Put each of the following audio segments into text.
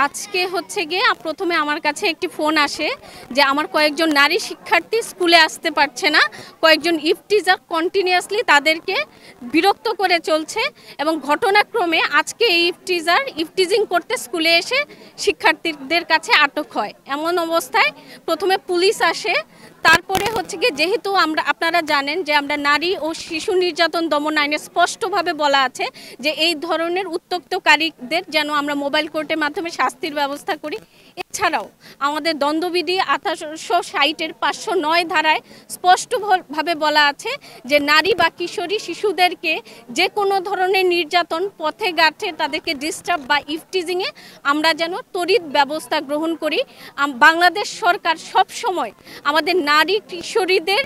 আজকে হচ্ছে গিয়ে প্রথমে আমার কাছে একটি ফোন আসে যে আমার কয়েকজন নারী শিক্ষার্থী স্কুলে আসতে পারছে না, কয়েকজন ইফটিজার কন্টিনিউয়াসলি তাদেরকে বিরক্ত করে চলছে এবং ঘটনাক্রমে আজকে এই ইফটিজিং করতে স্কুলে এসে শিক্ষার্থীদের কাছে আটক হয়। এমন অবস্থায় প্রথমে পুলিশ আসে, তারপরে হচ্ছে গিয়ে যেহেতু আপনারা জানেন যে আমরা নারী ও শিশু নির্যাতন দমন আইনে স্পষ্টভাবে বলা আছে যে এই ধরনের উত্ত্যক্তকারীদের যেন আমরা মোবাইল কোর্টের মাধ্যমে শাস্তির ব্যবস্থা করি। এছাড়াও আমাদের দ্বন্দ্ববিধি 1860-এর 509 ধারায় স্পষ্টভাবে বলা আছে যে নারী বা কিশোরী শিশুদেরকে যে কোনো ধরনের নির্যাতন পথে ঘাটে তাদেরকে ডিস্টার্ব বা ইফটিজিংয়ে আমরা যেন ত্বরিত ব্যবস্থা গ্রহণ করি। বাংলাদেশ সরকার সব সময় আমাদের নারী কিশোরীদের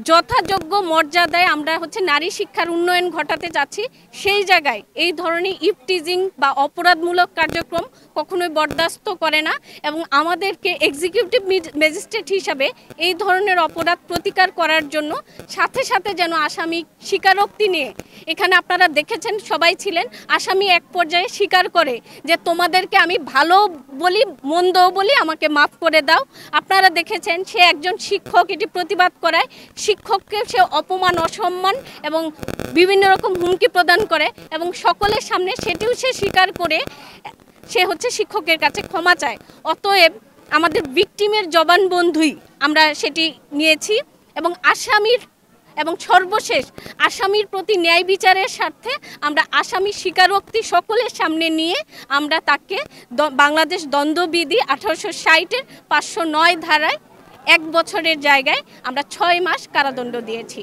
যথাযোগ্য মর্যাদায় আমরা নারী শিক্ষার উন্নয়ন ঘটাতে যাচ্ছি। সেই জায়গায় এই ধরনের ইফটিজিং বা অপরাধমূলক কার্যক্রম কখনোই বরদাস্ত করে না এবং আমাদেরকে এক্সিকিউটিভ ম্যাজিস্ট্রেট হিসাবে এই ধরনের অপরাধ প্রতিকার করার জন্য সাথে সাথে যেন আসামি স্বীকারোক্তি নিয়ে, এখানে আপনারা দেখেছেন সবাই ছিলেন, আসামি এক পর্যায়ে স্বীকার করে যে তোমাদেরকে আমি ভালো বলি মন্দ বলি, আমাকে মাফ করে দাও। আপনারা দেখেছেন সে একজন শিক্ষক, এটি প্রতিবাদ করায় শিক্ষককে সে অপমান অসম্মান এবং বিভিন্ন রকম হুমকি প্রদান করে এবং সকলের সামনে সেটিও সে স্বীকার করে সে শিক্ষকের কাছে ক্ষমা চায়। অতএব আমাদের ভিকটিমের জবানবন্দি আমরা সেটি নিয়েছি এবং সর্বশেষ আসামির প্রতি ন্যায় বিচারের স্বার্থে আমরা আসামি স্বীকারোক্তি সকলের সামনে নিয়ে আমরা তাকে বাংলাদেশ দ্বন্দ্ববিধি 1860-এর 509 ধারায় 1 বছরের জায়গায় আমরা 6 মাস কারাদণ্ড দিয়েছি।